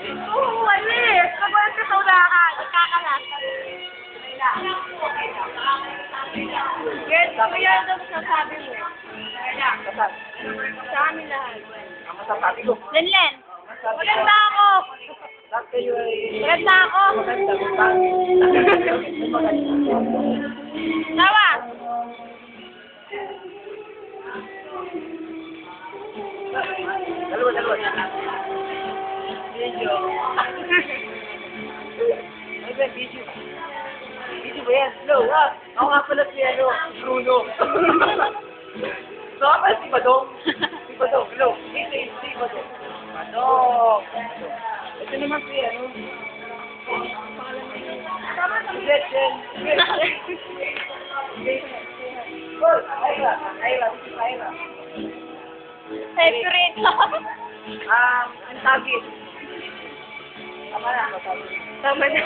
Oo, alis. Pag-ulit ka sa unahan. Ikakalat. Yes, kuya, ano daw sasabi mo? Sa amin lahat. Ang masasabi ko. Lenlen, maganda ako. Lahat kayo ay Maganda ako. maganda. Tawa. Dalawa. Video. Ay, ba, video. Video ba yan? No, ako nga pala si Bruno. So, ako si Badong. Si Badong, hello. Ito is si Badong. Badong. Ito naman si Zetchen. Ayla. Separate lang. Ang tagit. Tama na. Tama na.